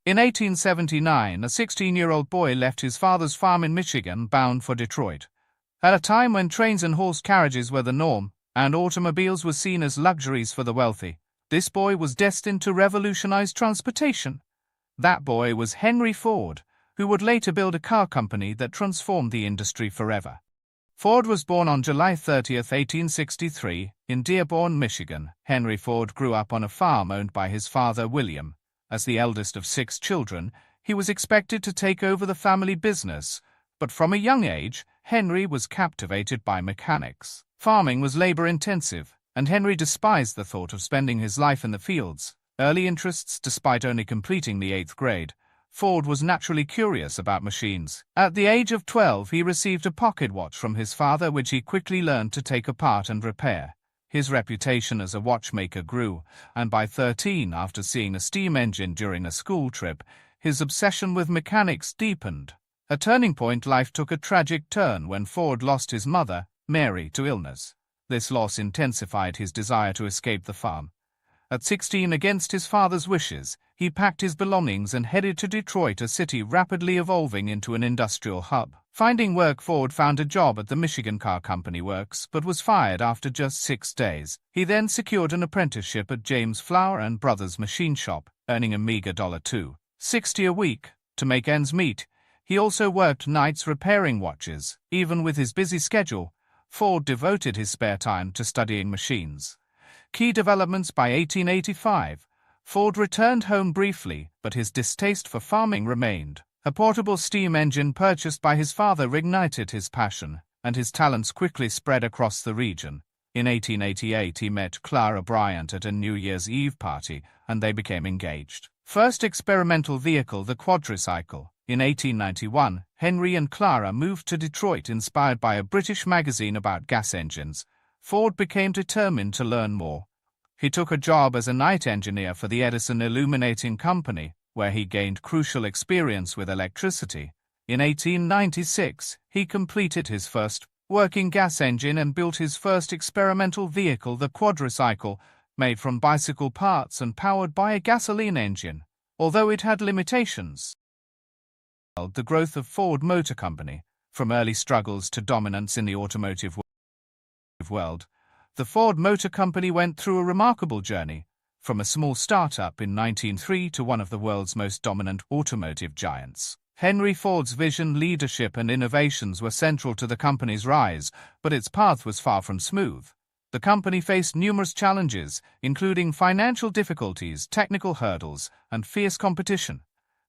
In 1879, a 16-year-old boy left his father's farm in Michigan bound for Detroit. At a time when trains and horse carriages were the norm, and automobiles were seen as luxuries for the wealthy, this boy was destined to revolutionize transportation. That boy was Henry Ford, who would later build a car company that transformed the industry forever. Ford was born on July 30, 1863, in Dearborn, Michigan. Henry Ford grew up on a farm owned by his father, William. As the eldest of 6 children, he was expected to take over the family business, but from a young age, Henry was captivated by mechanics. Farming was labor-intensive, and Henry despised the thought of spending his life in the fields. Early interests despite only completing the 8th grade, Ford was naturally curious about machines. At the age of 12, he received a pocket watch from his father which he quickly learned to take apart and repair. His reputation as a watchmaker grew, and by 13, after seeing a steam engine during a school trip, his obsession with mechanics deepened. A turning point, life took a tragic turn when Ford lost his mother, Mary, to illness. This loss intensified his desire to escape the farm. At 16, against his father's wishes, he packed his belongings and headed to Detroit, a city rapidly evolving into an industrial hub. Finding work, Ford found a job at the Michigan Car Company Works, but was fired after just 6 days. He then secured an apprenticeship at James Flower & Brothers Machine Shop, earning a meager $2.60 a week. To make ends meet, he also worked nights repairing watches. Even with his busy schedule, Ford devoted his spare time to studying machines. Key developments. By 1885, Ford returned home briefly, but his distaste for farming remained. A portable steam engine purchased by his father reignited his passion, and his talents quickly spread across the region. In 1888, he met Clara Bryant at a New Year's Eve party, and they became engaged. First experimental vehicle, the Quadricycle. In 1891, Henry and Clara moved to Detroit, inspired by a British magazine about gas engines. Ford became determined to learn more. He took a job as a night engineer for the Edison Illuminating Company, where he gained crucial experience with electricity. In 1896, he completed his first working gas engine and built his first experimental vehicle, the Quadricycle, made from bicycle parts and powered by a gasoline engine. Although it had limitations, the growth of Ford Motor Company, from early struggles to dominance in the automotive world, the Ford Motor Company went through a remarkable journey, from a small startup in 1903 to one of the world's most dominant automotive giants. Henry Ford's vision, leadership, and innovations were central to the company's rise, but its path was far from smooth. The company faced numerous challenges, including financial difficulties, technical hurdles, and fierce competition.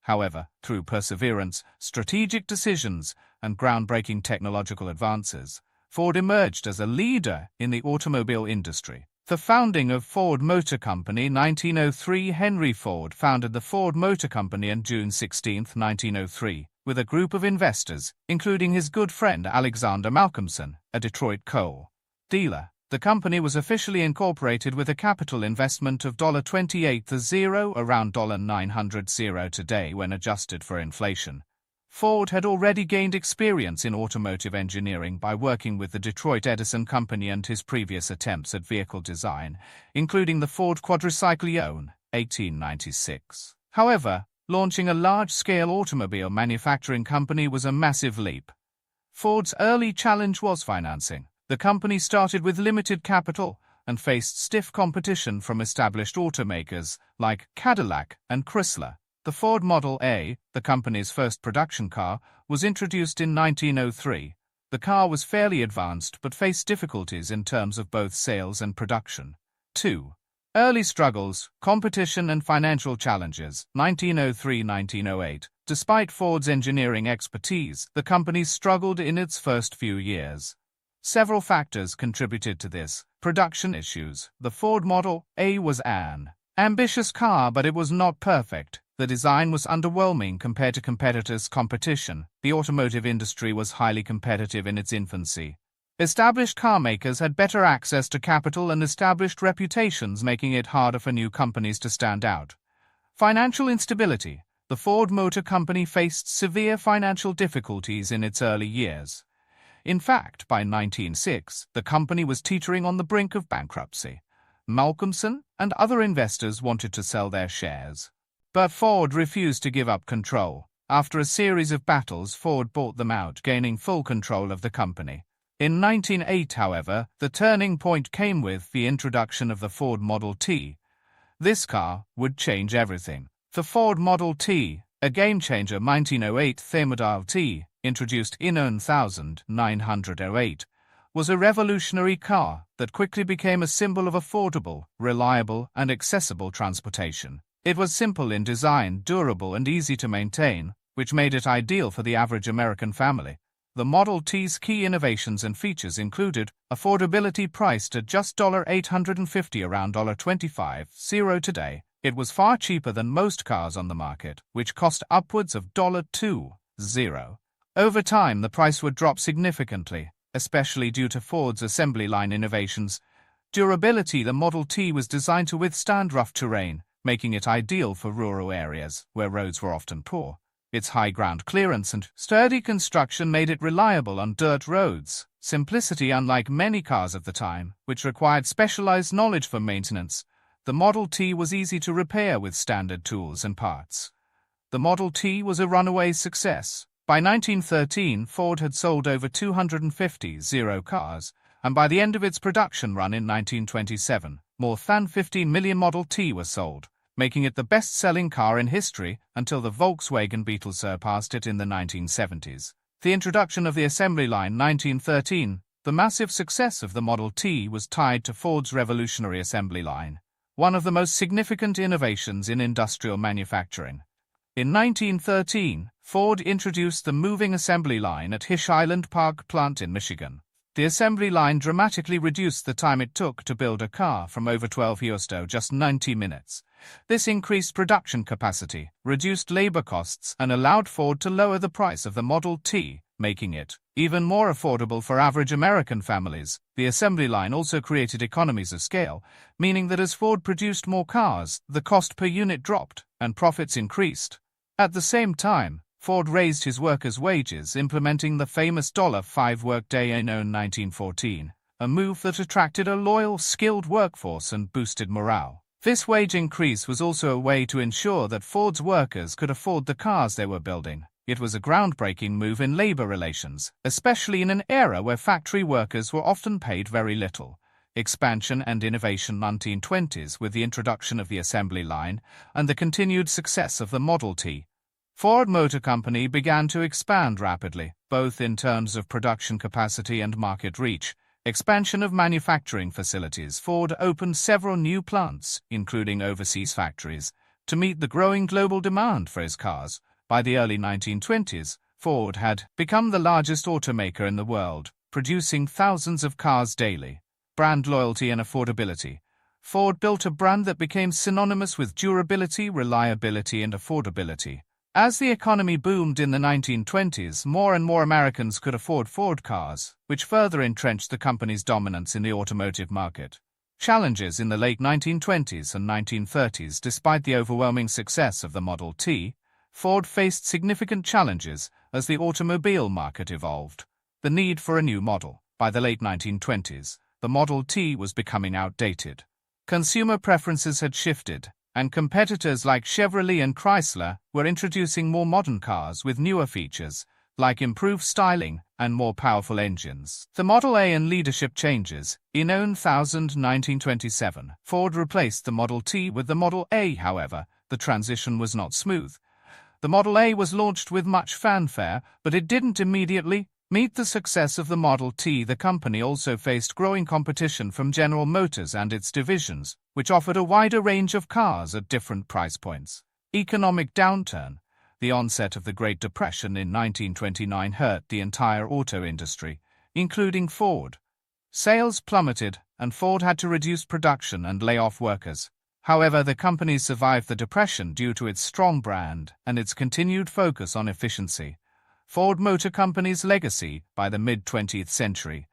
However, through perseverance, strategic decisions, and groundbreaking technological advances, Ford emerged as a leader in the automobile industry. The founding of Ford Motor Company. 1903, Henry Ford founded the Ford Motor Company on June 16, 1903, with a group of investors, including his good friend Alexander Malcolmson, a Detroit coal dealer. The company was officially incorporated with a capital investment of $28.00, around $900 today when adjusted for inflation. Ford had already gained experience in automotive engineering by working with the Detroit Edison Company and his previous attempts at vehicle design, including the Ford Quadricycle in 1896. However, launching a large-scale automobile manufacturing company was a massive leap. Ford's early challenge was financing. The company started with limited capital and faced stiff competition from established automakers like Cadillac and Chrysler. The Ford Model A, the company's first production car, was introduced in 1903. The car was fairly advanced but faced difficulties in terms of both sales and production. 2. Early struggles, competition, and financial challenges. 1903-1908. Despite Ford's engineering expertise, the company struggled in its first few years. Several factors contributed to this. Production issues. The Ford Model A was an ambitious car, but it was not perfect. The design was underwhelming compared to competitors' competition. The automotive industry was highly competitive in its infancy. Established car makers had better access to capital and established reputations, making it harder for new companies to stand out. Financial instability. The Ford Motor Company faced severe financial difficulties in its early years. In fact, by 1906, the company was teetering on the brink of bankruptcy. Malcolmson and other investors wanted to sell their shares. But Ford refused to give up control. After a series of battles, Ford bought them out, gaining full control of the company. In 1908, however, the turning point came with the introduction of the Ford Model T. This car would change everything. The Ford Model T, a game-changer 1908 Model T, introduced in 1908, was a revolutionary car that quickly became a symbol of affordable, reliable, and accessible transportation. It was simple in design, durable, and easy to maintain, which made it ideal for the average American family. The Model T's key innovations and features included affordability, priced at just $850, around $25 today. It was far cheaper than most cars on the market, which cost upwards of $20. Over time, the price would drop significantly, especially due to Ford's assembly line innovations. Durability: the Model T was designed to withstand rough terrain, making it ideal for rural areas where roads were often poor. Its high ground clearance and sturdy construction made it reliable on dirt roads. Simplicity: unlike many cars of the time, which required specialized knowledge for maintenance, the Model T was easy to repair with standard tools and parts. The Model T was a runaway success. By 1913, Ford had sold over 250 cars, and by the end of its production run in 1927, more than 15 million Model T were sold, making it the best-selling car in history until the Volkswagen Beetle surpassed it in the 1970s. The introduction of the assembly line 1913. The massive success of the Model T was tied to Ford's revolutionary assembly line, one of the most significant innovations in industrial manufacturing. In 1913, Ford introduced the moving assembly line at Hish Island Park plant in Michigan. The assembly line dramatically reduced the time it took to build a car from over 12 years to just 90 minutes. This increased production capacity, reduced labor costs, and allowed Ford to lower the price of the Model T, making it even more affordable for average American families. The assembly line also created economies of scale, meaning that as Ford produced more cars, the cost per unit dropped and profits increased. At the same time, Ford raised his workers' wages, implementing the famous $5 workday in 1914, a move that attracted a loyal, skilled workforce and boosted morale. This wage increase was also a way to ensure that Ford's workers could afford the cars they were building. It was a groundbreaking move in labor relations, especially in an era where factory workers were often paid very little. Expansion and innovation 1920s with the introduction of the assembly line and the continued success of the Model T. Ford Motor Company began to expand rapidly, both in terms of production capacity and market reach. Expansion of manufacturing facilities: Ford opened several new plants, including overseas factories, to meet the growing global demand for his cars. By the early 1920s, Ford had become the largest automaker in the world, producing thousands of cars daily. Brand loyalty and affordability: Ford built a brand that became synonymous with durability, reliability, and affordability. As the economy boomed in the 1920s, more and more Americans could afford Ford cars, which further entrenched the company's dominance in the automotive market. Challenges: in the late 1920s and 1930s, despite the overwhelming success of the Model T, Ford faced significant challenges as the automobile market evolved. The need for a new model. By the late 1920s, the Model T was becoming outdated. Consumer preferences had shifted, and competitors like Chevrolet and Chrysler were introducing more modern cars with newer features, like improved styling and more powerful engines. The Model A and leadership changes. In 1927, Ford replaced the Model T with the Model A. However, the transition was not smooth. The Model A was launched with much fanfare, but it didn't immediately meet the success of the Model T. The company also faced growing competition from General Motors and its divisions, which offered a wider range of cars at different price points. Economic downturn. The onset of the Great Depression in 1929 hurt the entire auto industry, including Ford. Sales plummeted, and Ford had to reduce production and lay off workers. However, the company survived the depression due to its strong brand and its continued focus on efficiency. Ford Motor Company's legacy. By the mid-20th century,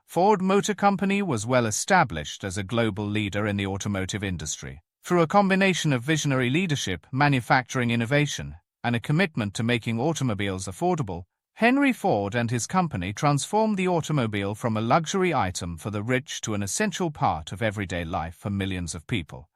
Ford Motor Company was well established as a global leader in the automotive industry. Through a combination of visionary leadership, manufacturing innovation, and a commitment to making automobiles affordable, Henry Ford and his company transformed the automobile from a luxury item for the rich to an essential part of everyday life for millions of people.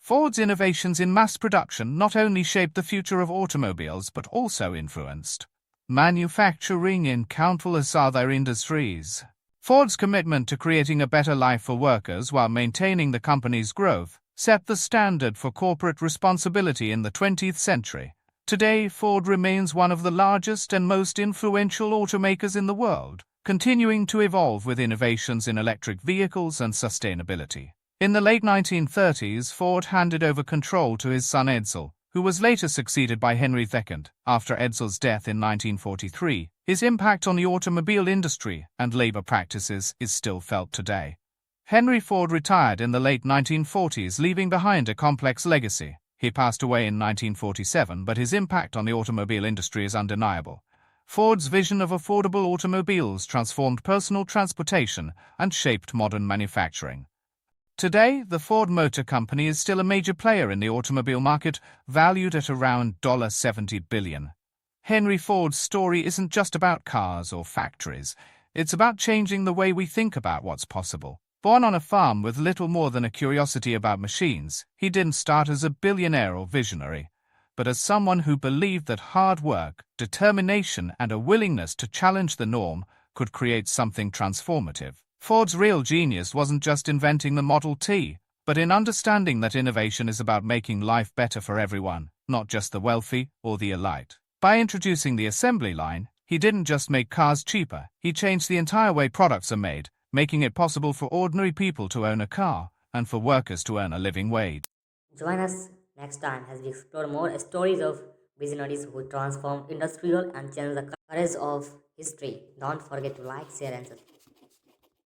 Ford's innovations in mass production not only shaped the future of automobiles but also influenced manufacturing in countless other industries. Ford's commitment to creating a better life for workers while maintaining the company's growth set the standard for corporate responsibility in the 20th century. Today, Ford remains one of the largest and most influential automakers in the world, continuing to evolve with innovations in electric vehicles and sustainability. In the late 1930s, Ford handed over control to his son Edsel, who was later succeeded by Henry II. After Edsel's death in 1943, his impact on the automobile industry and labor practices is still felt today. Henry Ford retired in the late 1940s, leaving behind a complex legacy. He passed away in 1947, but his impact on the automobile industry is undeniable. Ford's vision of affordable automobiles transformed personal transportation and shaped modern manufacturing. Today, the Ford Motor Company is still a major player in the automobile market, valued at around $70 billion. Henry Ford's story isn't just about cars or factories. It's about changing the way we think about what's possible. Born on a farm with little more than a curiosity about machines, he didn't start as a billionaire or visionary, but as someone who believed that hard work, determination, and a willingness to challenge the norm could create something transformative. Ford's real genius wasn't just inventing the Model T, but in understanding that innovation is about making life better for everyone, not just the wealthy or the elite. By introducing the assembly line, he didn't just make cars cheaper, he changed the entire way products are made, making it possible for ordinary people to own a car and for workers to earn a living wage. Join us next time as we explore more stories of visionaries who transformed industrial and changed the courage of history. Don't forget to like, share, and subscribe.